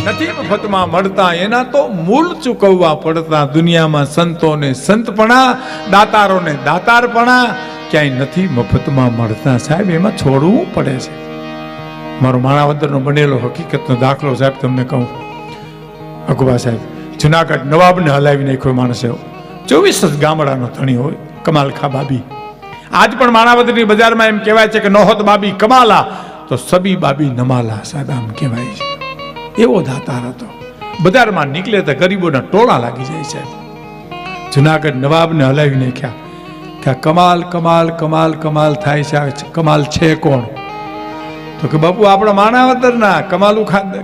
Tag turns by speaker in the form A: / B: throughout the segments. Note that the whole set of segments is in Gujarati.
A: નથી મફતમાં મળતા, એના તો મૂળ ચૂકવવા પડતા. દુનિયામાં સંતોને સંતપણા, દાતારોને દાતારપણા ક્યાંય નથી મફતમાં મળતા. સાહેબ, એમાં છોડવું પડે છે. મારો માણાવદરનો બનેલો હકીકતનો દાખલો સાહેબ તમને કહું. અકુબા સાહેબ જુનાગઢ નવાબને હલાવી નાખ્યો માણસે. 24 ગામડાનો ધણી હોય, કમાલખા બાબી. આજ પણ માણાવદરની બજારમાં એમ કહેવાય છે કે નહોત બાબી કમાલા તો સબી બાબી નમાલા. સાહેબ આમ કહેવાય છે. એવો દાતાર હતો. બજારમાં નીકળે તો ગરીબોના ટોળા લાગી જાય છે. જુનાગઢ નવાબને હલાવી નાખ્યા કે કમાલ કમાલ કમાલ કમાલ થાય છે. કમાલ છે કોણ? તો કે બાપુ આપણા માણાવદરના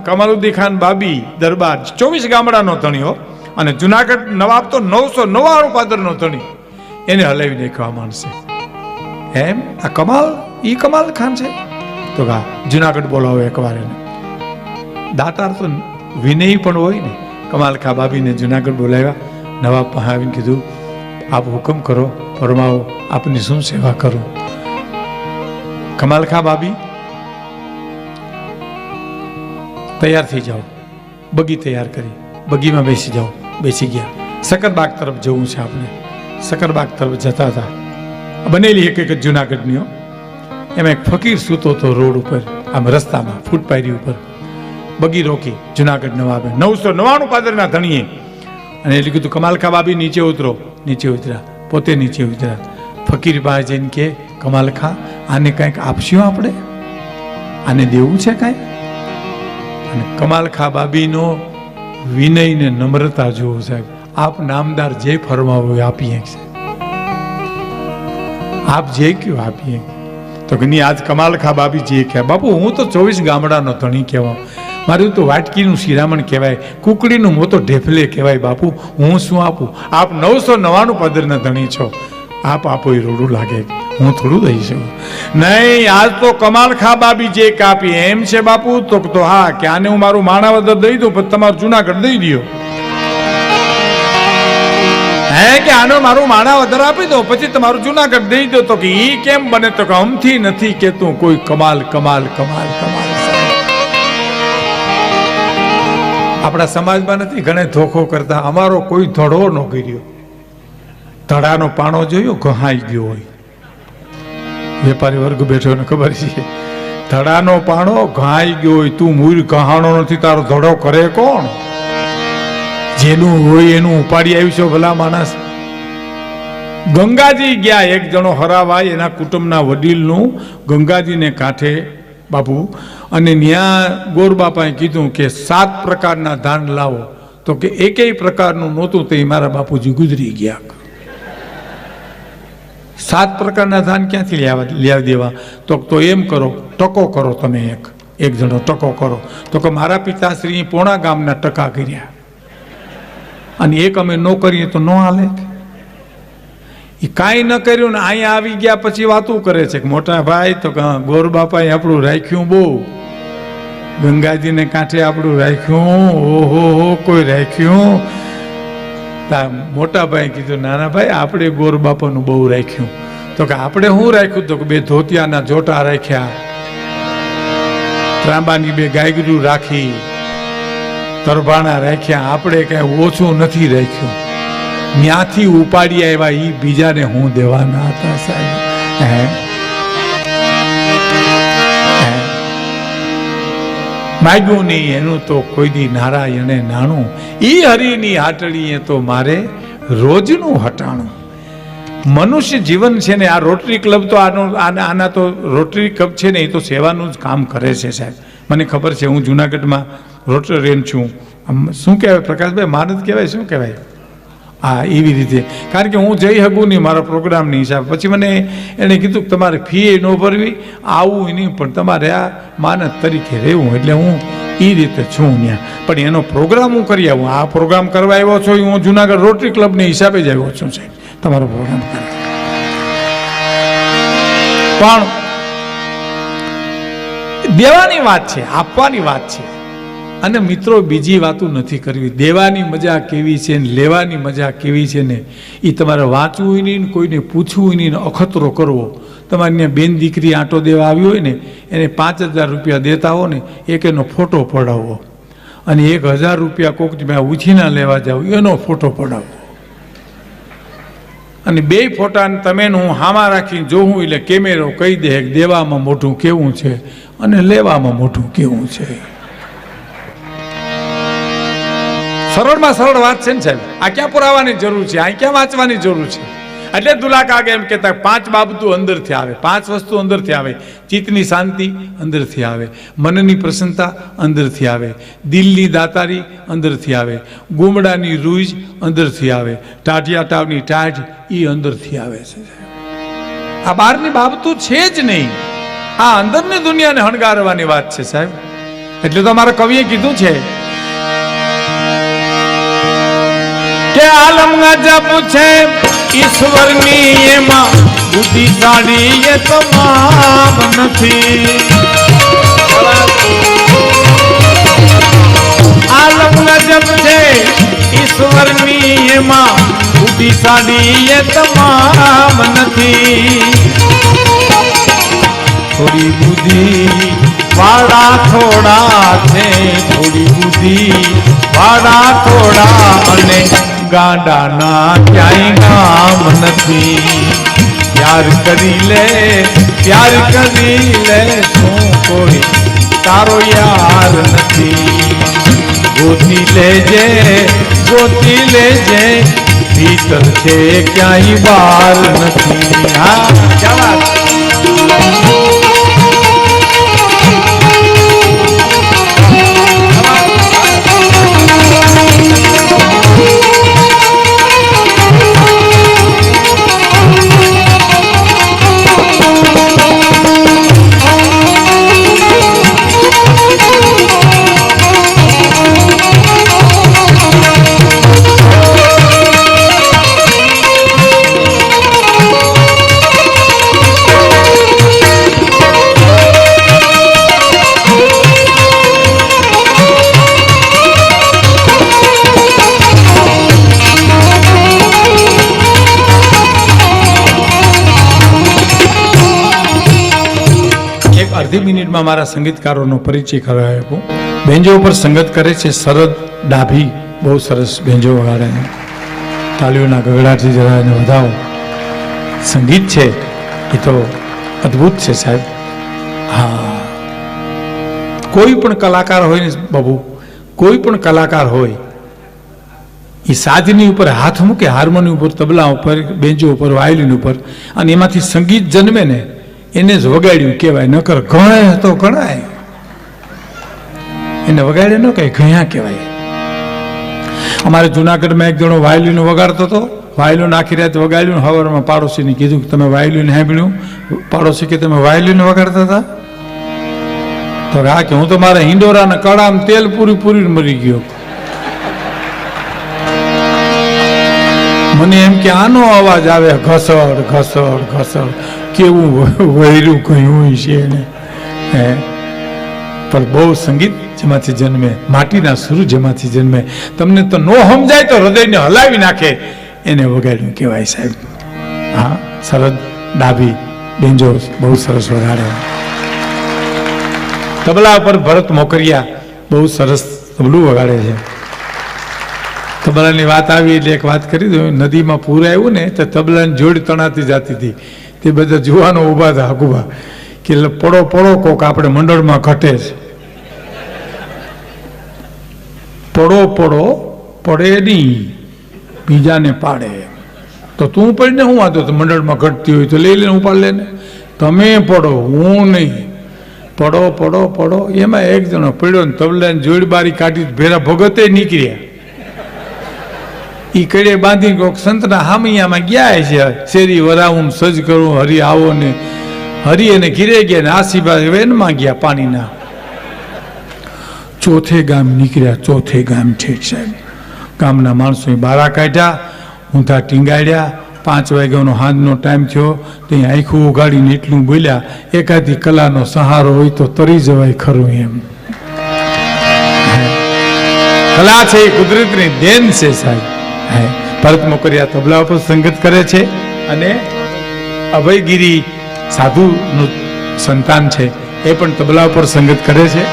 A: કમાલુદ્દી ખાન બાબી દરબાર. 24 ગામડાનો ધણીઓ અને જુનાગઢ નવાબ તો 999 પાદરનો ધણી. એને હલાવી નાખ્યો માણસે. એમ આ કમાલ, ઈ કમાલ ખાન છે? તો કા જુનાગઢ બોલાવો એકવાર એને. દાતાર તો વિનય પણ હોય ને. કમાલખા બાબીને જુનાગઢ બોલાવ્યા. નવાબ પાસે આવીને કીધું, આપ હુકમ કરો, ફરમાવો, આપની શું સેવા કરું? કમાલખા બાબી, તૈયાર થઈ જાઓ. બગી તૈયાર કરી, બગીમાં બેસી જાઓ. બેસી ગયા. સકરબાગ તરફ જવું છે આપણે. સકરબાગ તરફ જતા હતા. બનેલી એક જુનાગઢની. એમાં એક ફકીર સૂતો હતો રોડ ઉપર, આમ રસ્તામાં, ફૂટપાયરી ઉપર. બગી રોકી જુનાગઢ નવાબે. 999 પાદરના ધણીએ. અને એટલે કીધું, કમાલખા બાબી નીચે ઉતરો. નીચે ઉતર્યા. પોતે નીચે ઉતર્યા. ફકીર પાસે જઈને કે, કમાલખા, આને કંઈક આપશું આપણે? આને દેવું છે કાંઈ? અને કમાલખા બાબીનો વિનય ને નમ્રતા જુઓ સાહેબ. આપ નામદાર જે ફરમાવો આપીએ છે. આપ જે કયો આપીએ. તો કે નહીં, આજ કમાલખા બાબી જે કહે. બાપુ હું તો 24 ગામડાનો ધણી કહેવા. મારું તો વાટકીનું શિરામણ કહેવાય, કુકડીનું મોતો ઢેફલે કહેવાય. બાપુ હું શું આપું? આપ 999 પદરના ધણી છો. આપ આપો એ રોડું લાગે, હું થોડું દઈ શકું? નહીં, આજ તો કમાલખા બાબી જે કાપી એમ છે બાપુ. તો હા, કે આને હું મારું માણાવદર દઈ દઉં, પછી તમારું જુનાગઢ દઈ દો. હે કે આનો મારું માણાવદર આપી દો, પછી તમારું જુનાગઢ દઈ દો. તો કે ઈ કેમ બને? તો કે અમથી નથી કેતું કોઈ. કમાલ કમાલ કમાલ કમાલ. આપણા સમાજમાં નથી ઘણે ધોખો કરતા. અમારો કોઈ ધડો ન કર્યો. ધડાનો પાણો જોયો, ઘહાઈ ગયો હોય. વેપારી વર્ગ બેઠો ને ખબર છે. ધડાનો પાણો ઘહાઈ ગયો હોય. તું મૂળ કહાણો નથી, તારો ધડો કરે કોણ? જેનું હોય એનું ઉપાડી આવ્યું. ભલા માણસ. ગંગાજી ગયા એક જણો હરાવાય, એના કુટુંબના વડીલનું ગંગાજીને કાંઠે બાપુ. અને ત્યાં ગોરબાપાએ કીધું કે 7 પ્રકારના ધાન લાવો. તો કે એકેય પ્રકારનું નહોતું. તે મારા બાપુજી ગુજરી ગયા. 7 પ્રકારના ધાન ક્યાંથી લેવા દેવા? તો એમ કરો, ટકો કરો. તમે એક જણો ટકો કરો. તો કે મારા પિતાશ્રી પોણા ગામના ટકા કર્યા, અને એક અમે ન કરીએ તો ન હાલે. એ કાંઈ ન કર્યું ને અહીંયા આવી ગયા પછી વાતું કરે છે કે મોટા ભાઈ તો ગોરબાપાએ આપણું રાખ્યું બહુ. ગંગાજીને કાંઠે આપણું રાખ્યું. ઓહો હો, કોઈ રાખ્યું? મોટા ભાઈ કીધું, નાના ભાઈ આપણે ગોરબાપાનું બહુ રાખ્યું. તો કે આપણે શું રાખ્યું? તો કે 2 ધોતિયાના જોટા રાખ્યા, ત્રાંબાની 2 ગાયગરું રાખી, તરભાણા રાખ્યા. આપણે કઈ ઓછું નથી રાખ્યું. ત્યાંથી ઉપાડી આવ્યા. એ બીજાને હું દેવાના હતા સાહેબ. માગ્યું નહીં એનું તો કોઈ દી નારાયણે નાણું. ઈ હરિની હાટડીએ તો મારે રોજનું હટાણું. મનુષ્ય જીવન છે ને, આ રોટરી ક્લબ તો આના તો રોટરી ક્લબ છે ને, એ તો સેવાનું જ કામ કરે છે સાહેબ. મને ખબર છે. હું જુનાગઢમાં રોટરીયન છું. શું કહેવાય પ્રકાશભાઈ? માનદ કહેવાય? શું કહેવાય? હા, એવી રીતે. કારણ કે હું જઈ શકું નહીં મારા પ્રોગ્રામની હિસાબ. પછી મને એણે કીધું કે તમારે ફી ન ભરવી, આવું નહીં, પણ તમારે આ માનદ તરીકે રહેવું. એટલે હું એ રીતે છું ત્યાં. પણ એનો પ્રોગ્રામ હું કરી આવું. આ પ્રોગ્રામ કરવા આવ્યો છો, હું જુનાગઢ રોટરી ક્લબની હિસાબે જ આવ્યો છું સાહેબ. તમારો પ્રોગ્રામ કરે પણ દેવાની વાત છે, આપવાની વાત છે. અને મિત્રો, બીજી વાતો નથી કરવી. દેવાની મજા કેવી છે ને લેવાની મજા કેવી છે ને, એ તમારે વાંચવું નહીં, કોઈને પૂછવું નહીં, અખતરો કરવો. તમારે ત્યાં બેન દીકરી આંટો દેવા આવી હોય ને, એને 5000 રૂપિયા દેતા હો ને, એક એનો ફોટો પડાવવો. અને 1000 રૂપિયા કોક મેં ઉછીના લેવા જાઉં એનો ફોટો પડાવો અને 2 ફોટાને તમે હું હામાં રાખીને જોઉં એટલે કેમેરો કહી દે કે દેવામાં મોઢું કેવું છે અને લેવામાં મોઢું કેવું છે. સરળમાં સરળ વાત છે ને સાહેબ. આ ક્યાં પુરાવાની જરૂર છે, આ ક્યાં વાંચવાની જરૂર છે? એટલે દુલા કાકા એમ કહેતા 5 બાબતો અંદરથી આવે, 5 વસ્તુ અંદરથી આવે. ચિત્તની શાંતિ અંદરથી આવે, મનની પ્રસન્નતા અંદરથી આવે, દિલની દાતારી અંદરથી આવે, ગુમડાની રૂજ અંદરથી આવે, ટાઢિયા ટાવની ટાઢ એ અંદરથી આવે છે. આ બહારની બાબતો છે જ નહીં, આ અંદરની દુનિયાને હણગારવાની વાત છે સાહેબ. એટલે તો અમારા કવિએ કીધું છે કે આલમ ગજબ છે ઈશ્વરની એમાં બુદ્ધિશાળી એ તમામ નથી. આલમ ગજબ છે ઈશ્વરની એમાં બુદ્ધિશાળી એ તમામ નથી. થોડી બુદ્ધિ વાળા થોડા છે, થોડી બુદ્ધિ વાળા થોડા અને ગાડાના ક્યાંય કામ નથી. પ્યાર કરી લે શું કોઈ તારો યાર નથી. ગોતી લેજે ભીતર છે ક્યાંય બહાર નથી. હા ક્યાં વાત. અડધી મિનિટમાં મારા સંગીતકારોનો પરિચય કરાવી આપું. બેન્જો ઉપર સંગત કરે છે શરદ ડાભી, બહુ સરસ બેન્જો વગાડે છે. તાલીઓના ગગડાથી જરા એને વધાવો. સંગીત છે એ તો અદ્ભુત છે સાહેબ. હા, કોઈ પણ કલાકાર હોય ને બાબુ, કોઈ પણ કલાકાર હોય એ સાજની ઉપર હાથ મૂકે, હાર્મોનિયમ ઉપર, તબલા ઉપર, બેન્જો ઉપર, વાયોલિન ઉપર, અને એમાંથી સંગીત જન્મે ને એને જ વગાડ્યું કહેવાય. નકર ઘણાય તો ઘણાય એને વગાડે ન કહે, ઘણા કહેવાય. અમારે જુનાગઢમાં એક જણો વાયોલિન વગાડતો હતો. વાયોલિન આખી રાત વગાડ્યું. હવારમાં પાડોશીને કીધું કે તમે વાયોલિન સાંભળ્યું? પાડોશી કે તમે વાયોલિન વગાડતા હતા? તો હા કે હું તો મારા હિંડોરાના કડામાં તેલ પૂરી મરી ગયો. મને એમ કે આનો અવાજ આવે, ઘસડ ઘસડ ઘસડ, કેવું વૈરું કહ્યું છે એને. પણ બહુ સંગીત જેમાંથી જન્મે, માટીના સુર જેમાંથી જન્મે, તમને તો નો સમજાય તો હૃદયને હલાવી નાખે, એને વગાડ્યું કહેવાય સાહેબ. હા, શરદ ડાભી બેન્જો બહુ સરસ વગાડે. તબલા પર ભરત મોકરિયા બહુ સરસ તબલું વગાડે છે. તબલાની વાત આવી એટલે એક વાત કરી દઉં. નદીમાં પૂર આવ્યું ને તો તબલાની જોડ તણાતી જતી હતી. તે બધા જુવાનો ઊભા હતા હકુભા કે પડો પડો કોક આપણે મંડળમાં ઘટે છે. પડો પડો પડે નહીં, બીજાને પાડે. તો તું પડીને શું વાંધો? તો મંડળમાં ઘટતી હોય તો લઈ લઈને ઉપાડ લે ને. તમે પડો, હું નહીં. પડો પડો પડો. એમાં એક જણો પડ્યો ને તબલાની જોડ બારી કાઢી ભેરા ભગતે નીકળ્યા. ઈ કડે બાંધી કોક સંતના હામિયામાં ગયા છે. શેરી વરાવું સજ કરું, હરી આવો ને હરી અને ઘીરે ગયા ને આસીબા વેનમાં ગયા પાણીના. ચોથે ગામ નીકળ્યા, ચોથે ગામ ઠેઠ સાહેબ. ગામના માણસોએ બારા કાઢ્યા, ઊંધા ટીંગાડ્યા. 5 વાગ્યાનો હાંજનો ટાઈમ થયો. ત્યાં આંખું ઉગાડીને એટલું બોલ્યા, એકાદી કલાનો સહારો હોય તો તરી જવાય ખરું એમ. કલા છે એ કુદરતની દેન છે સાહેબ. ભરત મોકરિયા તબલા ઉપર સંગત કરે છે અને અભયગીરી સાધુનું સંતાન છે એ પણ તબલા ઉપર સંગત કરે છે.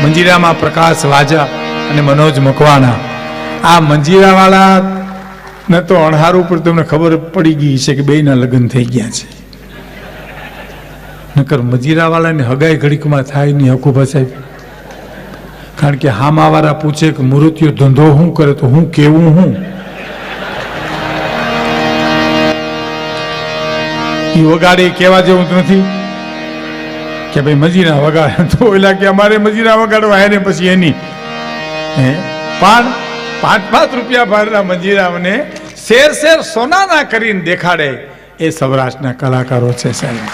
A: મંજીરામાં પ્રકાશ વાજા અને મનોજ મકવાણા. આ મંજીરાવાળા ને તો અણહાર ઉપર તમને ખબર પડી ગઈ છે કે બેયના લગ્ન થઈ ગયા છે. નકર મંજીરાવાળાની હગાઈ ઘડીકમાં થાય નહીં હકુભા સાહેબ. કારણ કે હામાવાળા પૂછે કે મૃત્યુ ધંધો શું કરે તો હું કેવું હું એ વગાડે કહેવા જેવું નથી કે ભાઈ મજીરા વગાડે તો ઓલા કે અમારે મજીરા વગાડવા એને પછી એની પણ 5-5 રૂપિયા ભાડના મજીરાઓને શેર સોનાના કરીને દેખાડે એ સૌરાષ્ટ્રના કલાકારો છે સાહેબ.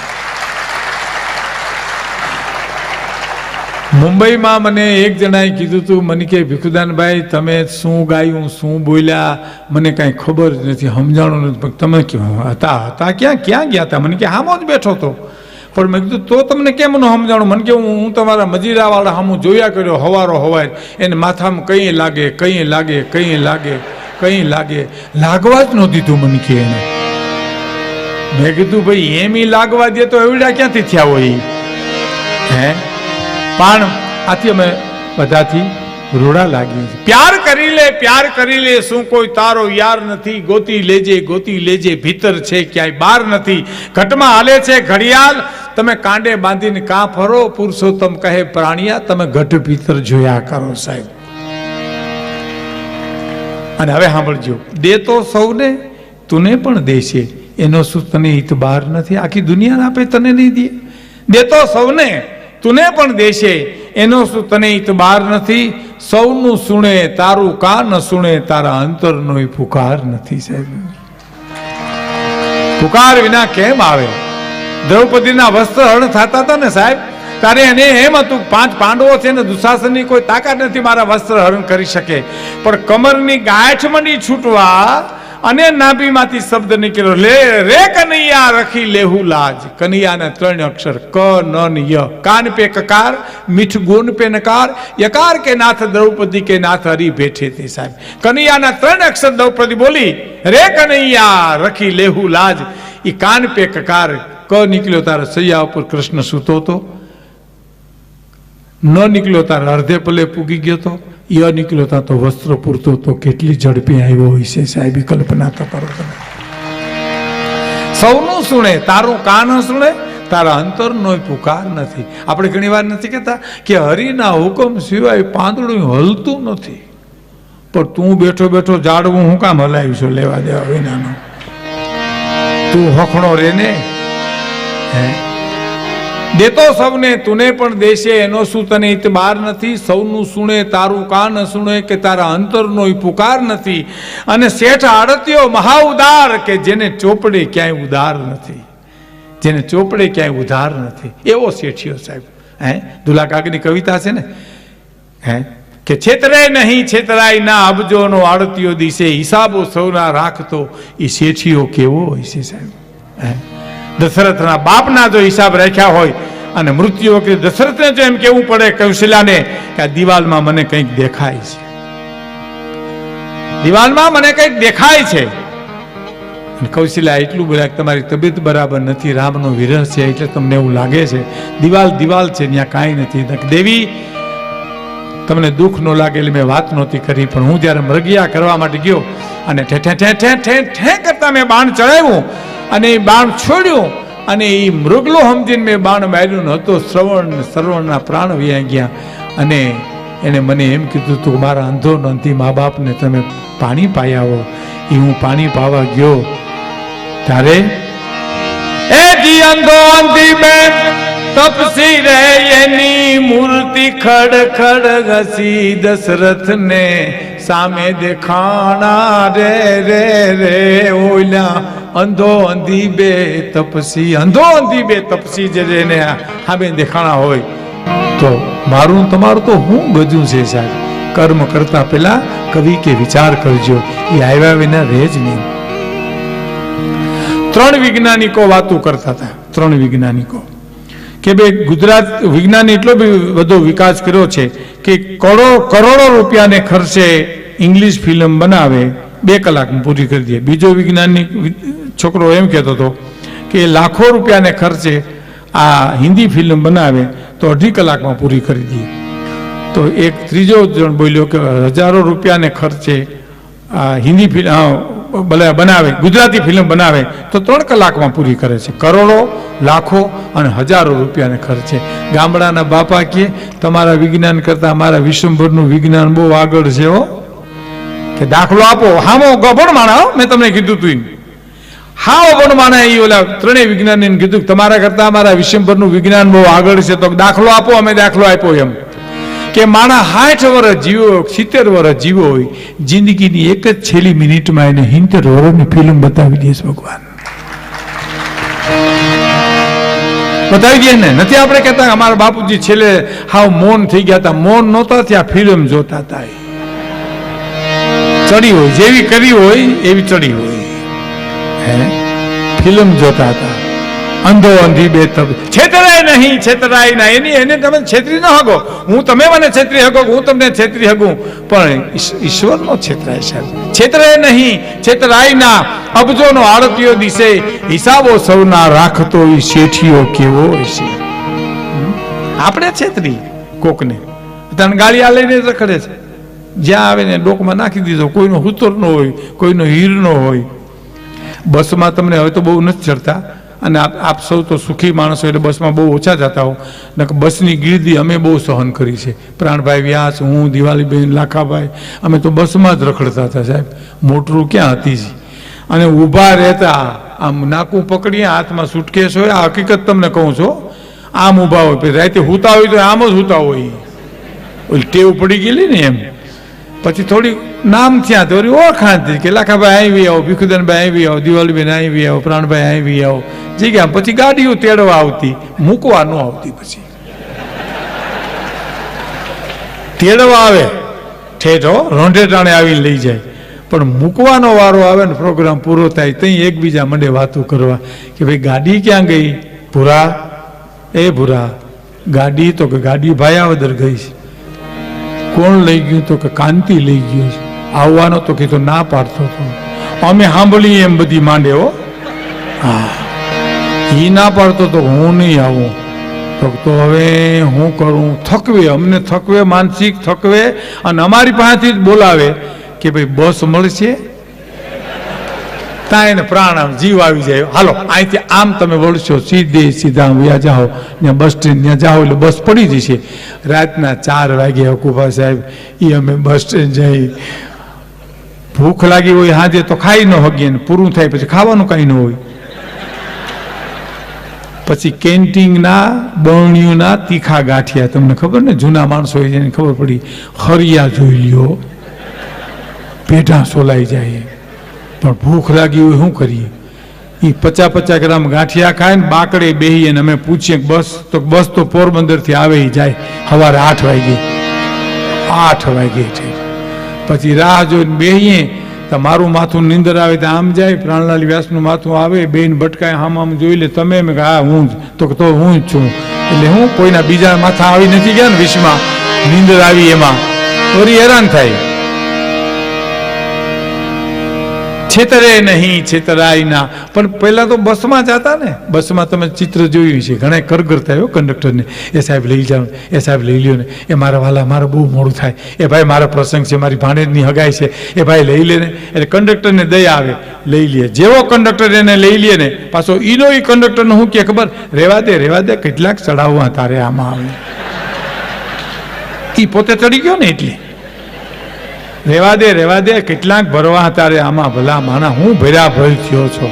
A: મુંબઈમાં મને એક જણાએ કીધું હતું, મને કે ભીખુદાનભાઈ તમે શું ગાયું શું બોલ્યા મને કાંઈ ખબર જ નથી, સમજાણું નથી. તમે હતા ક્યાં ગયા હતા? મને કે હામો જ બેઠો હતો. પણ મેં કીધું તો તમને કેમ ન સમજાણું? મને કે હું તમારા મજીરાવાળા હામું જોયા કર્યો હવારો હવાર, એને માથામાં કંઈ લાગે લાગવા જ ન દીધું મને કે એને. મેં કીધું ભાઈ એમ લાગવા દે તો એવડા ક્યાંથી થયા હોય હે? પણ આથી અમે બધાથી રૂડા લાગીએ છીએ. પ્યાર કરી લે શું કોઈ તારો યાર નથી, ગોતી લેજે ભીતર છે ક્યાંય બહાર નથી. ઘટમાં હાલે છે ઘડિયાળ, તમે કાંડે બાંધીને કાં ફરો, પુરુષોત્તમ કહે પ્રાણિયા તમે ઘટ ભીતર જોયા કરો સાહેબ. અને હવે સાંભળજો, દે તો સૌને તુને પણ દેશે, એનો શું તને હિત બહાર નથી? આખી દુનિયા આપે તને નહીં દે. દે તો સૌને તુને પણ દેશે, એનો શું તને હિત બહાર નથી? સૌનું સુણે તારું કાન સુણે, તારા અંતરનો પુકાર નથી સાહેબ. પુકાર વિના કેમ આવે? દ્રૌપદીના વસ્ત્ર હરણ થતા હતા ને સાહેબ, તારે એને એમ હતું 5 પાંડવો છે ને દુશાસનની કોઈ તાકાત નથી મારા વસ્ત્ર હરણ કરી શકે. પણ કમરની ગાંઠ મંડી છૂટવા અને નાભીમાંથી શબ્દ નીકળ્યો, રે કનૈયા રખી લેહુ લાજ. કનૈયાના 3 અક્ષર ક ન ય, કાન પે કકાર, મીઠ ગુણ પે નકાર, યકાર કે નાથ દ્રૌપદી કે નાથ હરી બેઠે તે સાહેબ. કનૈયાના 3 અક્ષર દ્રૌપદી બોલી, રે કનૈયા રખી લેહુ લાજ. એ કાન પે કકાર, ક નીકળ્યો તારા સૈયા ઉપર કૃષ્ણ સૂતો હતો, ન નીકળ્યો તારા અર્ધે પલે પૂગી ગયો હતો, ય નીકળ્યો તા તો વસ્ત્ર પૂરતો તો કેટલી ઝડપી આવ્યો હોય છે સાહેબ. કલ્પના તો કરો તમે. સૌનું સુણે તારું કાન સુણે, તારા અંતરનો પુકાર નથી. આપણે ઘણી વાર નથી કહેતા કે હરિના હુકમ સિવાય પાંદડું હલતું નથી, પણ તું બેઠો જાડવું હું કામ હલાવ્યું છું લેવા દેવા વિનાનો? તું હખણો રે ને. દેતો સૌને તુને પણ દેશે, એનો શું તને હિત બહાર નથી? સૌનું સુણે તારું કાન સુણે, કે તારા અંતરનો પુકાર નથી. અને શેઠ આડત્યો મહા ઉદાર, કે જેને ચોપડે ક્યાંય ઉધાર નથી, જેને ચોપડે ક્યાંય ઉધાર નથી, એવો શેઠિયો સાહેબ. દુલા કાગની કવિતા છે ને કે છેતરે નહીં છેતરાય ના અબજોનો આડતીઓ દિશે, હિસાબો સૌના રાખતો એ શેઠિયો કેવો હોય છે સાહેબ. દશરથના બાપના જો હિસાબ રાખ્યા હોય અને મૃત્યુ વખતે દશરથને જો એમ કેવું પડે કૌશલ્યાને કે આ દિવાલમાં મને કંઈક દેખાય છે, દિવાલમાં મને કંઈક દેખાય છે. કૌશલ્યા એટલું બોલ્યા કે તમારી તબિયત બરાબર નથી, રામનો વિરહ છે એટલે તમને એવું લાગે છે, દિવાલ છે ત્યાં કાંઈ નથી. દેવી તમને દુઃખ ન લાગે એટલે મેં વાત નહોતી કરી, પણ હું જ્યારે મૃગયા કરવા માટે ગયો અને ઠે કરતા મેં બાણ ચડાવ્યું અને એ બાણ છોડ્યું અને એ મૃગલો સમજીને મેં બાણ માર્યું ન હતો, શ્રવણના પ્રાણ વ્યા ગયા. અને એને મને એમ કીધું તું મારા અંધો નંધી મા બાપને તમે પાણી પાઈ આવો. એ હું પાણી પાવા ગયો ત્યારે એ જી અંધો અંધી બેન તપસી રે એની મૂર્તિ ખડ ઘસી દશરથને સામે દેખાણા રે ઓલ્યા અંધો અંધી બે તપસી જેને સામે દેખાણા હોય તો મારું તમારું તો હું ગજું છે સાહેબ. કર્મ કરતા પેલા કવિ કે વિચાર કરજો, એ આવ્યા વિના રહે જ નહીં. 3 વૈજ્ઞાનિકો વાતો કરતા હતા. 3 વૈજ્ઞાનિકો કે ભાઈ ગુજરાત વિજ્ઞાન એટલો બધો વિકાસ કર્યો છે કે કરોડો રૂપિયાને ખર્ચે ઇંગ્લિશ ફિલ્મ બનાવે 2 કલાકમાં પૂરી કરી દે. બીજો વૈજ્ઞાનિક છોકરો એમ કહેતો હતો કે લાખો રૂપિયાને ખર્ચે આ હિન્દી ફિલ્મ બનાવે તો 2.5 કલાકમાં પૂરી કરી દે. તો એક ત્રીજો જણ બોલ્યો કે હજારો રૂપિયાને ખર્ચે હિન્દી ફિલ્મ બનાવે, ગુજરાતી ફિલ્મ બનાવે તો 3 કલાકમાં પૂરી કરે છે. કરોડો, લાખો અને હજારો રૂપિયાને ખર્ચે. ગામડાના બાપા કે તમારા વિજ્ઞાન કરતા અમારા વિશ્વભરનું વિજ્ઞાન બહુ આગળ છે હો, કે દાખલો આપો. હામો ગભણ માણા, મેં તમને કીધું તું હાવ ગભણ માણા. એ ઓલા 3 વિજ્ઞાનીને કીધું તમારા કરતા અમારા વિશ્વભરનું વિજ્ઞાન બહુ આગળ છે, તો દાખલો આપો. અમે દાખલો આપ્યો એમ કે માણા 60 વર્ષ જીવો, 70 વર્ષ જીવો હોય, જિંદગીની એક જ છેલ્લી મિનિટમાં એને 70 વર્ષની ફિલ્મ બતાવી દે ભગવાન. બતાવી દે ને. નથી આપણે કહેતા અમારા બાપુજી છેલ્લે હાવ મૌન થઈ ગયા હતા. મૌન નહોતા ત્યાં ફિલ્મ જોતા હતા. ચડી હોય જેવી કરી હોય એવી ચડી હોય, હે ફિલ્મ જોતા હતા. અંધો અંધી બે તબ છેતરાય નહીં, છેતરાય ના. એને તમે છેતરી ન હગો. હું તમે મને છેતરી હગો, હું તમને છેતરી હગું, પણ ઈશ્વર નો છેતરાય સાહેબ. છેતરાય નહીં, છેતરાય ના. અબજોનો આળતીઓ દિશે, હિસાબો સૌના રાખતો ઈ શેઠિયો કેવો હશે. આપણે છેતરી કોકને તને ગાળિયા લઈને રખડે છે. જ્યાં આવે ને ડોકમાં નાખી દીધો. કોઈનો હુતર નો હોય, કોઈનો હીર નો હોય. બસમાં તમને હવે તો બહુ નથી ચડતા, અને આપ સૌ તો સુખી માણસો એટલે બસમાં બહુ ઓછા જતા હો. ને બસની ગીર્દી અમે બહુ સહન કરી છે. પ્રાણભાઈ વ્યાસ, હું, દિવાલીબેન, લાખાભાઈ, અમે તો બસમાં જ રખડતા હતા સાહેબ. મોટરું ક્યાં હતી જ. અને ઊભા રહેતા, આમ નાકું પકડીએ, હાથમાં સુટકેસ હોય. આ હકીકત તમને કહું છું. આમ ઊભા હોય, પછી રાતે હુતા હોય તો આમ જ હુતા હોય. ઓલી ટેવ પડી ગયેલી ને એમ. પછી થોડી નામ થયા તો ઓળખાણ થઈ કે લાખાભાઈ આવી આવો, ભીખુદાનભાઈ આવી આવો, દિવાલીબેન આવી આવો, પ્રાણભાઈ આવી આવો. જગ્યા પછી ગાડીઓ તેડવા આવતી, મૂકવા ન આવતી. પછી તેડવા આવે ઠેઠો રોંઢે ટાણે આવીને લઈ જાય, પણ મૂકવાનો વારો આવે ને પ્રોગ્રામ પૂરો થાય ત્યાં એકબીજા મંડે વાતો કરવા કે ભાઈ ગાડી ક્યાં ગઈ? ભૂરા, એ ભૂરા ગાડી? તો કે ગાડી ભાયાવદર ગઈ છે. કોણ લઈ ગયું? તો કે કાંતિ લઈ ગયો છે. આવવાનો તો કીધું ના પાડતો હતો. અમે સાંભળીએ એમ બધી માંડે હો. હા, એ ના પાડતો તો હું નહીં આવું. તો હવે હું કરું? થકવે, અમને થકવે, માનસિક થકવે. અને અમારી પાસેથી જ બોલાવે કે ભાઈ બસ મળશે. ત્યાં એને પ્રાણ આમ જીવ આવી જાય. હાલો અહીંથી આમ તમે વળશો સીધા વ્યા જાઓ, ત્યાં બસ સ્ટેન્ડ ત્યાં જાઓ એટલે બસ પડી જશે. રાતના 4 વાગે હકુભા સાહેબ એ અમે બસ સ્ટેન્ડ જઈ. ભૂખ લાગી હોય હાજે તો ખાઈ ન હગીએ, ને પૂરું થાય પછી ખાવાનું કાંઈ ન હોય. પછી કેન્ટીનના બરણીઓના તીખા ગાંઠિયા, તમને ખબર ને, જૂના માણસો હોય જેને ખબર પડી. હરિયા જોઈ લ્યો, પેઢા સોલાઈ જાય. પણ ભૂખ લાગી હોય શું કરીએ? એ 50-50 ગ્રામ ગાંઠિયા ખાય ને બાકડે બેહીએ ને અમે પૂછીએ બસ તો પોરબંદરથી આવે જાય સવારે 8 વાગે. 8 વાગે છે. પછી રાહ જોઈને બેહીએ તો મારું માથું નીંદર આવે તો આમ જાય, પ્રાણલાલ વ્યાસનું માથું આવે, બેન ભટકાય, આમ જોઈ લે. તમે હા હું જ. તો હું જ છું. એટલે હું કોઈના બીજા માથા આવી નથી ગયા ને વિશ્વમાં નીંદર આવી એમાં વળી હેરાન થાય. છેતરે નહીં, છેતરાય ના. પણ પહેલા તો બસમાં જતા ને, બસમાં તમે ચિત્ર જોયું છે. ઘણા કરગરતા આવ્યો કંડક્ટરને, એ સાહેબ લઈ જાઓ, એ સાહેબ લઈ લ્યો ને, એ મારા વાલા મારે બહુ મોડું થાય, એ ભાઈ મારો પ્રસંગ છે, મારી ભાણેજની હગાઈ છે, એ ભાઈ લઈ લે ને. એટલે કંડક્ટરને દયા આવે, લઈ લે. જેવો કંડક્ટર એને લઈ લે ને, પાછો ઈનો એ કંડક્ટરને શું કે ખબર? રેવા દે કેટલાક ચડાવવા તારે આમાં આવે. એ પોતે ચડી ગયો ને એટલે રેવા દે કેટલાક ભરવા તારે આમાં. ભલા માણા હું ભર્યા ભર થયો છો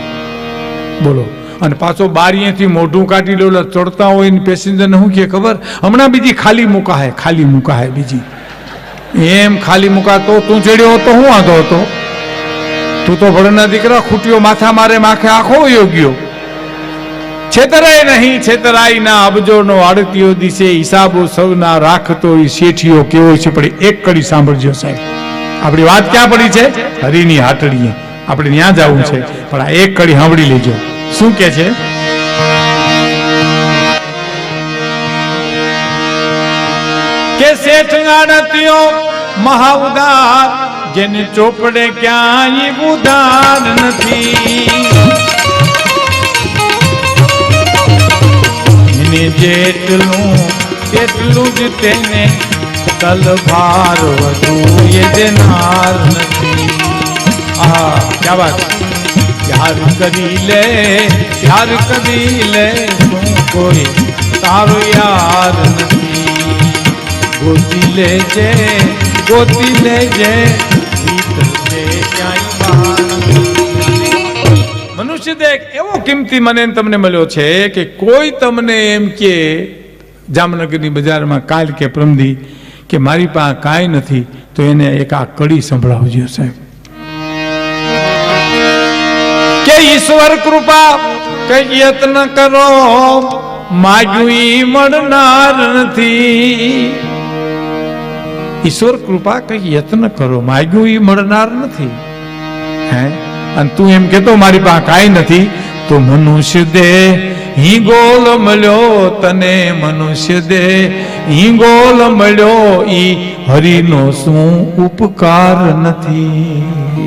A: બોલો. અને પાછો બારીએથી મોઢું કાઢી લો ચડતા હોય ને પેસેન્જરને શું કે ખબર? હમણાં બીજી ખાલી મૂકા હે બીજી. એમ ખાલી મૂકા તો તું ચડ્યો હતો, હું વાંધો હતો? તું તો ભણના દીકરા ખૂટ્યો માથા મારે માખે આખો યોગ્યો. છેતરાય નહીં, છેતરાય ના. અબજોનો આડતીઓ દિશે, હિસાબો સૌના રાખતો એ શેઠિયો કેવો છે. પણ એક કડી સાંભળજો સાહેબ, આપણી વાત ક્યાં પડી છે? હરિની હાટડીએ. આપણે ત્યાં જવું છે, પણ આ એક કડી સાંભળી લેજો. શું કે છે? કે શેઠ આડતીઓ મહાઉદાર, જેને ચોપડે ક્યાંય ઉદાર નથી. જેટલું જ તેને તલભાર વધુ એ દેનાર નથી. આ ક્યા વાત. પ્યાર કરી લે શું કોઈ તારો યાર નથી. ગોતી લેજે ભીતર છે ક્યાંય બહાર. મનુષ્ય દેહ એવો કિંમતી મને તમને મળ્યો છે કે કોઈ તમને એમ કે જામનગરની બજારમાં કાલ કે પ્રમદી કે મારી પાસે કાંઈ નથી, તો એને એક આ કડી સંભળાવજો સાહેબ. કે ઈશ્વર કૃપા કઈ યત્ન કરો, માગ્યું ઈ મળનાર નથી. ઈશ્વર કૃપા કઈ યત્ન કરો, માગ્યું ઈ મળનાર નથી. હે અને તું એમ કેતો મારી પાસે કાંઈ નથી, તો મનુષ્ય દેહ હિંગોલ મળ્યો તને. મનુષ્ય દેહ હિંગોલ મળ્યો, ઈ હરિનો શું ઉપકાર નથી.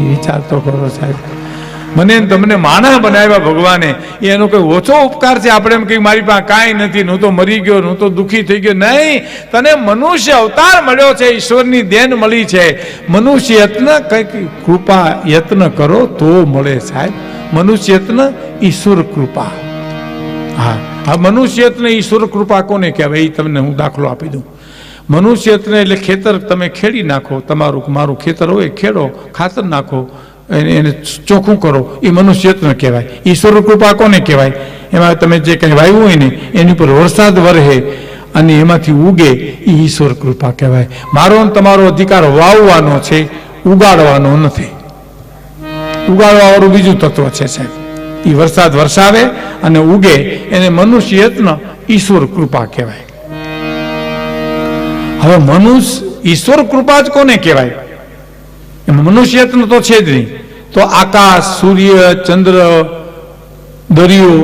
A: વિચાર તો કરો સાહેબ. મને તમને માણસ બનાવ્યા ભગવાને, એનો કઈ ઓછો ઉપકાર છે? આપણે એમ કઈ મારી પાસે કાંઈ નથી, હું તો મરી ગયો, હું તો દુઃખી થઈ ગયો. નહીં, તને મનુષ્ય અવતાર મળ્યો છે, ઈશ્વરની દેન મળી છે. મનુષ્ય યત્ન કઈક કૃપા યત્ન કરો તો મળે સાહેબ. મનુષ્ય યત્ન ઈશ્વર કૃપા. હા હા, મનુષ્ય યત્ન ઈશ્વર કૃપા કોને કહેવાય એ તમને હું દાખલો આપી દઉં. મનુષ્ય યત્ન એટલે ખેતર તમે ખેડી નાખો, તમારું મારું ખેતર હોય ખેડો, ખાતર નાખો, એને ચોખ્ખું કરો, એ મનુષ્ય યત્ન કહેવાય. ઈશ્વર કૃપા કોને કહેવાય? એમાં તમે જે કંઈ વાવ્યું હોય ને એની ઉપર વરસાદ વરહે અને એમાંથી ઉગે, એ ઈશ્વર કૃપા કહેવાય. મારો તમારો અધિકાર વાવવાનો છે, ઉગાડવાનો નથી. ઉગાડવા વાળું બીજું તત્વ છે સાહેબ. એ વરસાદ વરસાવે અને ઉગે એને મનુષ્ય યત્ન ઈશ્વર કૃપા કહેવાય. હવે મનુષ્ય ઈશ્વર કૃપા જ કોને કહેવાય? એમાં મનુષ્ય યત્ન તો છે જ નહીં. તો આકાશ, સૂર્ય, ચંદ્ર, દરિયો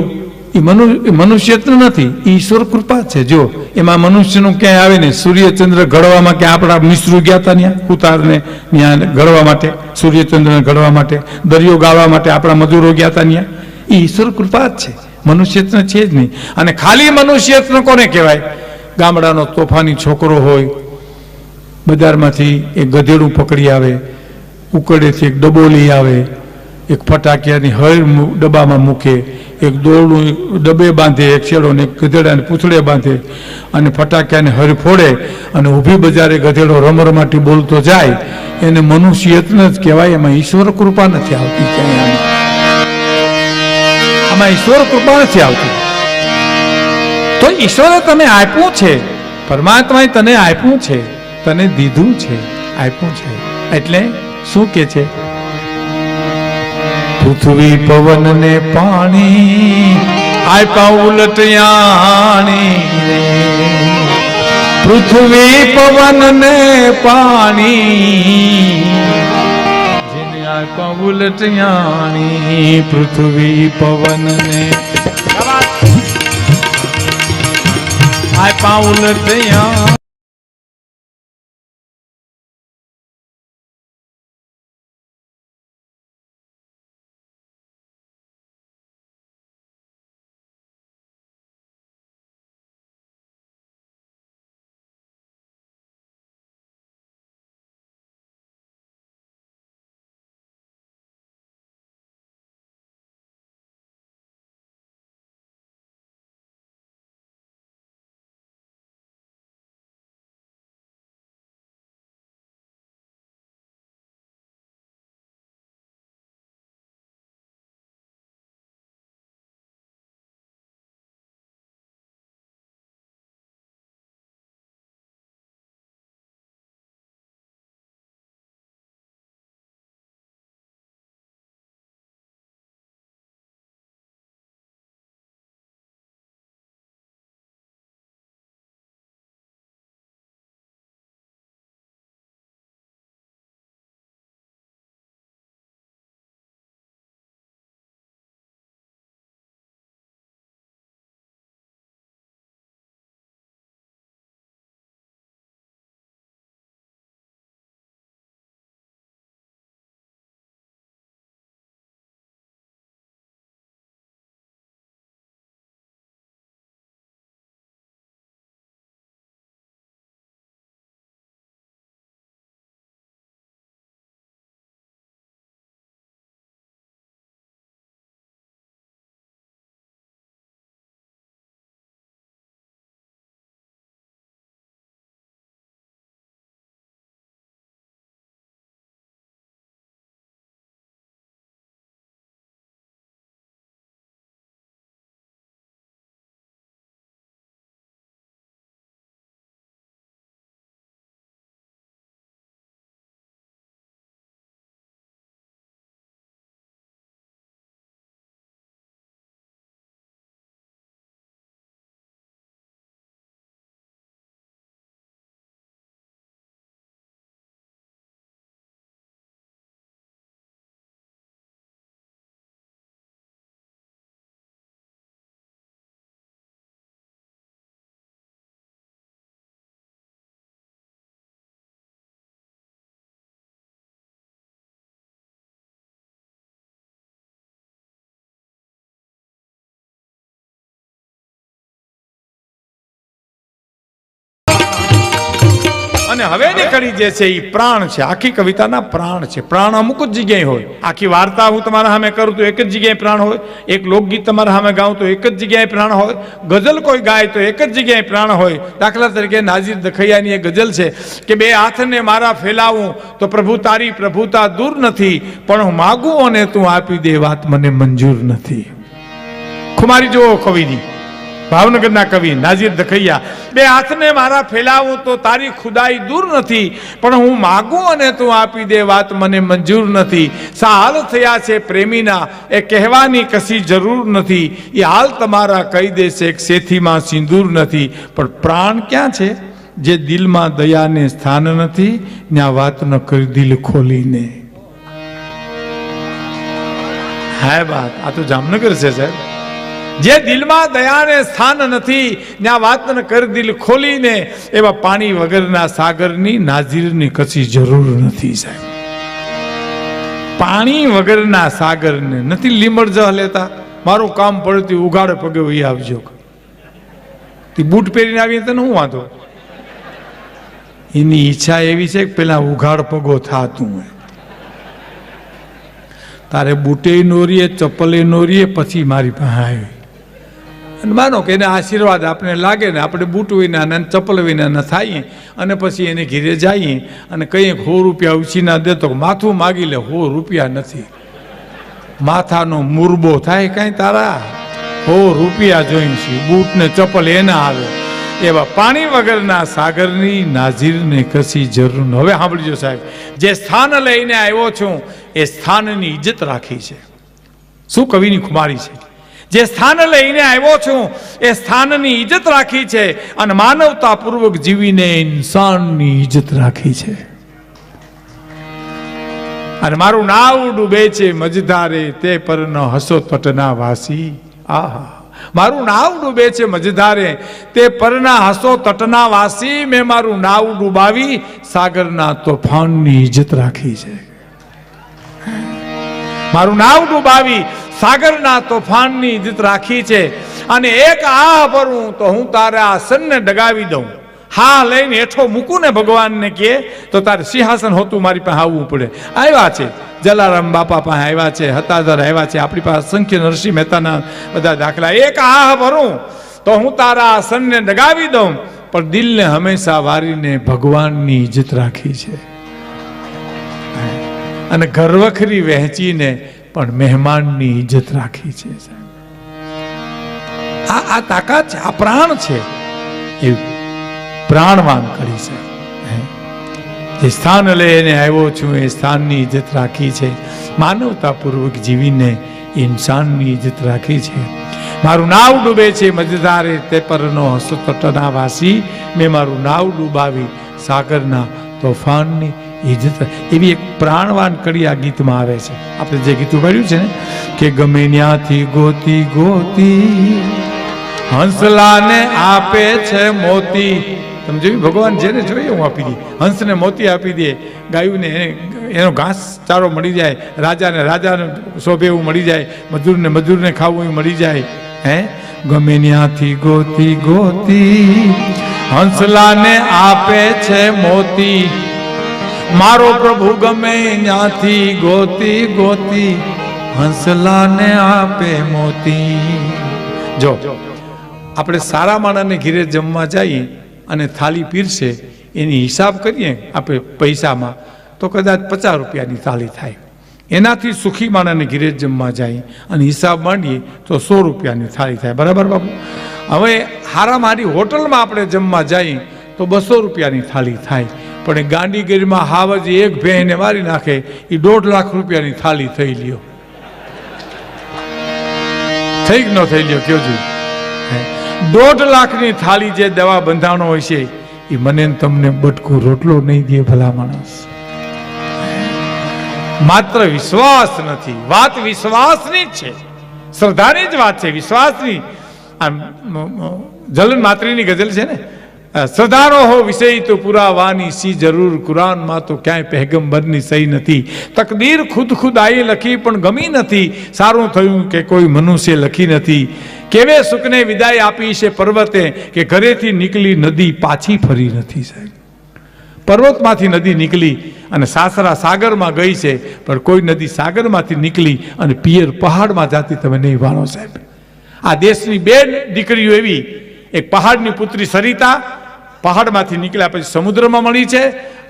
A: એ મનુષ્ય યત્ન નથી, ઈશ્વર કૃપા છે. જો એમાં મનુષ્યનું ક્યાંય આવે ને, સૂર્ય ચંદ્ર ઘડવામાં ક્યાં આપણા મિશ્રુ ગયા હતા ત્યાં ઉતારને ત્યાં ઘડવા માટે, સૂર્યચંદ્રને ઘડવા માટે, દરિયો ગાળવા માટે આપણા મજૂરો ગયા હતા ત્યાં. એ ઈશ્વર કૃપા જ છે, મનુષ્ય યત્ન છે જ નહીં. અને ખાલી મનુષ્ય યત્ન કોને કહેવાય? ગામડાનો તોફાની છોકરો હોય, બજારમાંથી એક ગધેડું પકડી આવે, ઉકળેથી એક ડબ્બો લઈ આવે, એક ફટાકિયાની હળ ડબ્બામાં મૂકે, એક દોરડું ડબ્બે બાંધે, એક છેડો ને એક ગધેડાને પૂંછડે બાંધે અને ફટાકિયાને હળ ફોડે અને ઊભી બજારે ગધેડો રમરમાટી બોલતો જાય, એને મનુષ્ય યત્ન જ કહેવાય. એમાં ઈશ્વર કૃપા નથી આવતી ક્યાંય. આમાં ઈશ્વર કૃપા નથી આવતી. તો ઈશ્વરે તને આપ્યું છે, પરમાત્માએ તને આપ્યું છે, તને દીધું છે, આપ્યું છે. એટલે શું કે છે? પૃથ્વી પવન ને પાણી આપ્યા ઉલટયાણી રે. પૃથ્વી પવન ને પાણી જેને આપ્યા ઉલટયાણી. પૃથ્વી પવન ને આપ્યા ઉલટયાણી. અને હવેની કડી જે છે એ પ્રાણ છે. આખી કવિતાના પ્રાણ છે. પ્રાણ અમુક જ જગ્યાએ હોય. આખી વાર્તા હું તમારા સામે કરું તો એક જ જગ્યાએ પ્રાણ હોય. એક લોકગીત તમારા સામે ગાઉં તો એક જ જગ્યાએ પ્રાણ હોય. ગઝલ કોઈ ગાય તો એક જ જગ્યાએ પ્રાણ હોય. દાખલા તરીકે નાઝીર દખૈયાની એક ગઝલ છે કે બે હાથને મારા ફેલાવું તો પ્રભુ તારી પ્રભુતા દૂર નથી, પણ હું માગું અને તું આપી દે વાત મને મંજૂર નથી. ખુમારી જુઓ કવિની, ભાવનગરના કવિ નાઝીર દખૈયા. બે હાથને મારા ફેલાવું તો તારી ખુદાઈ દૂર નથી, પણ હું માગું અને તું આપી દે વાત મને મંજૂર નથી. સા હાલ થયા છે પ્રેમીના એ કહેવાની કશી જરૂર નથી, એ હાલ તમારા કહી દેશે એક સેથીમાં સિંદૂર નથી. પણ પ્રાણ ક્યાં છે? જે દિલમાં દયાને સ્થાન નથી, ત્યાં વાત ન કરી દિલ ખોલીને. હા વાત આ તો જામનગર છે સાહેબ. જે દિલમાં દયાને સ્થાન નથી, ત્યાં વાત ન કર દિલ ખોલીને. એવા પાણી વગરના સાગરની નાઝીરની કશી જરૂર નથી સાહેબ. પાણી વગરના સાગરને નથી લીમડ જહ લેતા. મારું કામ પડતું ઉઘાડે પગે વહી આવજો. બૂટ પહેરીને આવીએ તો હું વાંધો. એની ઈચ્છા એવી છે કે પેલા ઉઘાડ પગો થાતું હોય. તારે બૂટે નોરીએ ચપ્પલે નોરીએ પછી મારી પાસે આવી. અને માનો કે એને આશીર્વાદ આપણે લાગે ને, આપણે બૂટ વિના ને ચપ્પલ વિના ન થાય, અને પછી એને ઘીરે જઈએ અને કહીએ 100 રૂપિયા ઉછીના દે તો માથું માગી લે. 100 રૂપિયા નથી. માથાનો મુરબો થાય કાંઈ તારા? 100 રૂપિયા જોઈને છે. બૂટ ને ચપ્પલ એના આવે. એવા પાણી વગરના સાગરની નાઝીરને કશી જરૂર ન. હવે સાંભળજો સાહેબ, જે સ્થાન લઈને આવ્યો છું એ સ્થાનની ઇજ્જત રાખી છે. શું કવિની ખુમારી છે! જે સ્થાન લઈને આવ્યો છું એ સ્થાનની ઇજ્જત રાખી છે, અને માનવતા પૂર્વક જીવીને ઇન્સાનની ઇજ્જત રાખી છે. અને મારું નાવ ડૂબે છે મજધારે તે પર ન હસો તટના વાસી. આહા, મારું નાવ ડૂબે છે મજધારે તે પરના હસો તટના વાસી. મેં મારું નાવ ડૂબાવી સાગરના તોફાનની ઇજ્જત રાખી છે. મારું નાવ ડૂબાવી સાગરના તોફાનની ઇજ્જત રાખી છે. અને એક આહ ભરું તો હું તારા આસનને ડગાવી દઉં. હા લઈને હેઠો મૂકું ને ભગવાનને કહે તો તારે સિંહાસન હોતું મારી પાસે આવવું પડે. આવ્યા છે જલારામ બાપા પાસે, આવ્યા છે હતાધર, આવ્યા છે આપણી પાસે અસંખ્ય નરસિંહ મહેતાના બધા દાખલા. એક આહ ભરું તો હું તારા આસનને ડગાવી દઉં, પણ દિલને હંમેશા વારીને ભગવાનની ઇજ્જત રાખી છે. અને ઘરવખરી વહેંચીને પણ મહેમાનની ઇજ્જત રાખી છે. આ તાકાત છે, આ પ્રાણ છે. એ પ્રાણવાન કરી છે. જે સ્થાન લઈને આવ્યો છું એ સ્થાનની ઇજ્જત રાખી છે. માનવતાપૂર્વક જીવીને ઇન્સાનની ઇજ્જત રાખી છે. મારું નાવ ડૂબે છે મજધારે તે પરનો હસો તટના વાસી. મેં મારું નાવ ડૂબાવી સાગરના તોફાનની ઇજ્જત. એવી એક પ્રાણવાન કડી આ ગીતમાં આવે છે. આપણે જે ગીત ઉગાડ્યું છે ને કે ગમે ત્યાંથી ગોતી ગોતી હંસલાને આપે છે મોતી. તમે જોયું ભગવાન જેને જોઈએ હું આપી દે. હંસને મોતી આપી દે, ગાયુંને એનો ઘાસ ચારો મળી જાય, રાજાને શોભે એવું મળી જાય, મજૂરને ખાવું એવું મળી જાય. હે ગમે ત્યાંથી ગોતી ગોતી હંસલાને આપે છે મોતી. મારો પ્રભુ ગમે ત્યાંથી ગોતી ગોતી હંસલાને આપે મોતી. જો આપણે સારા માણસને ઘીરે જમવા જઈએ અને થાળી પીરસે, એની હિસાબ કરીએ આપણે પૈસામાં તો કદાચ 50 રૂપિયાની થાળી થાય. એનાથી સુખી માણસને ઘીરે જમવા જાય અને હિસાબ માંડીએ તો 100 રૂપિયાની થાળી થાય. બરાબર બાપુ? હવે હારામારી હોટલમાં આપણે જમવા જઈએ તો 200 રૂપિયાની થાળી થાય. પણ એ ગાંધીગીરીમાં હાવજ એક ભેંને મારી નાખે, એ 1.5 લાખ રૂપિયાની થાળી થઈ લ્યો. થઈ કે ન થઈ લ્યો? કયો જોયું? 1.5 લાખની થાળી જે દવા બંધાણો હોય છે એ મને તમને બટકું રોટલો નહીં દે ભલા માણસ. માત્ર વિશ્વાસ નથી, વાત વિશ્વાસની જ છે, શ્રદ્ધાની જ વાત છે, વિશ્વાસની. જલન માત્રીની ગઝલ છે ને, શ્રદ્ધાનો હો વિષય તો પુરાવાની સી જરૂર, કુરાનમાં તો ક્યાંય પૈગંબરની સહી નથી. તકદીર ખુદ આઈ લખી પણ ગમી નથી, સારું થયું કે કોઈ મનુષ્ય લખી નથી. કેવે સુખને વિદાય આપી છે પર્વતે, કે ઘરેથી નીકળી નદી પાછી ફરી નથી. સાહેબ પર્વતમાંથી નદી નીકળી અને સાસરા સાગરમાં ગઈ છે, પણ કોઈ નદી સાગરમાંથી નીકળી અને પિયર પહાડમાં જાતી તમે નહીં વાળો સાહેબ. આ દેશની બે દીકરીઓ એવી, એક પહાડની પુત્રી સરિતા પહાડમાંથી નીકળ્યા પછી સમુદ્રમાં મળી છે,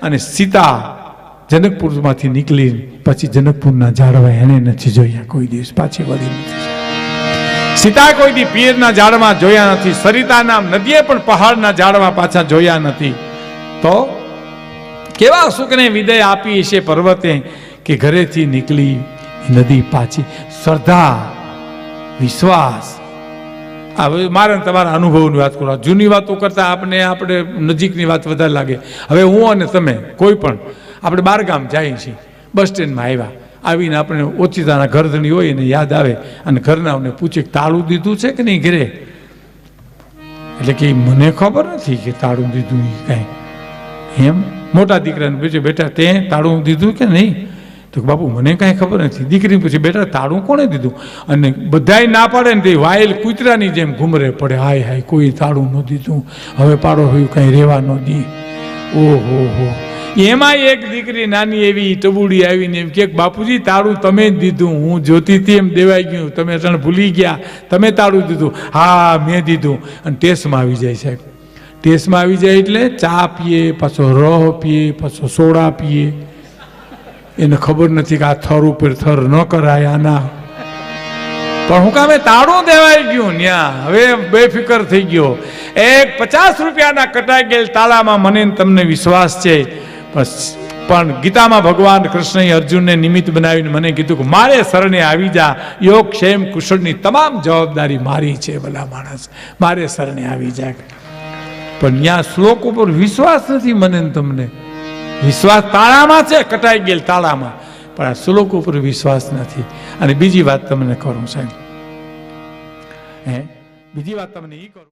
A: અને સીતા જનકપુરમાંથી નીકળી પછી જનકપુરના ઝાડવા એને નથી જોયા, કોઈ દિવસ પાછી વળી નથી. સીતા કોઈ દી પિયરના ઝાડમાં જોયા નથી, સરિતાના નદીએ પણ પહાડના ઝાડમાં પાછા જોયા નથી. તો કેવા સુખને વિદાય આપી છે પર્વતે કે ઘરેથી નીકળી નદી પાછી. શ્રદ્ધા, વિશ્વાસ. હવે મારે તમારા અનુભવની વાત કરો. જૂની વાતો કરતા આપણે નજીકની વાત વધારે લાગે. હવે હું અને તમે કોઈ પણ આપણે બારગામ જઈએ છીએ, બસ સ્ટેન્ડમાં આવીને આપણે ઓચિતાના ઘરધણી હોય એને યાદ આવે અને ઘરનાઓને પૂછે કે તાળું દીધું છે કે નહીં ઘરે, એટલે કે મને ખબર નથી કે તાળું દીધું કાંઈ. એમ મોટા દીકરાને પૂછે બેટા તે તાળું દીધું કે નહીં, તો બાપુ મને કાંઈ ખબર નથી. દીકરીને પૂછે બેટા તાળું કોણે દીધું, અને બધાય ના પાડે ને તે વાયલ કૂતરાની જેમ ઘૂમરે પડે, હાય હાય કોઈ તાળું ન દીધું, હવે પાડો હોય કાંઈ રહેવા ન દી. ઓહો હો. એમાં એક દીકરી નાની એવી ટબુડી આવીને એમ કે બાપુજી તાળું તમે જ દીધું, હું જોતી હતી એમ દેવાઈ ગયું, તમે તને ભૂલી ગયા, તમે તાળું દીધું. હા મેં દીધું. અને ટેસ્ટમાં આવી જાય સાહેબ. ટેસ્ટમાં આવી જાય એટલે ચા પીએ, પાછો રહ પીએ, પાછો સોડા પીએ. એને ખબર નથી કે આ થર ઉપર થર ન કરાય આના, પણ હું કામે તાળું દેવાઈ ગયું ન્યા. હવે બેફિકર થઈ ગયો. એક 50 રૂપિયાના કટાઈ ગયેલ તાળામાં મને તમને વિશ્વાસ છે, પણ ગીતામાં ભગવાન કૃષ્ણએ અર્જુનને નિમિત્ત બનાવીને મને કીધું કે મારે શરણે આવી જા, યોગ ક્ષેમ કુશળની તમામ જવાબદારી મારી છે. ભલા માણસ મારે શરણે આવી જાય. પણ ત્યાં શ્લોક ઉપર વિશ્વાસ નથી મને ને તમને. વિશ્વાસ તાળામાં છે, કટાઈ ગયેલ તાળામાં, પણ આ શ્લોક ઉપર વિશ્વાસ નથી. અને બીજી વાત તમને કરું સાહેબ, બીજી વાત તમને એ કરું.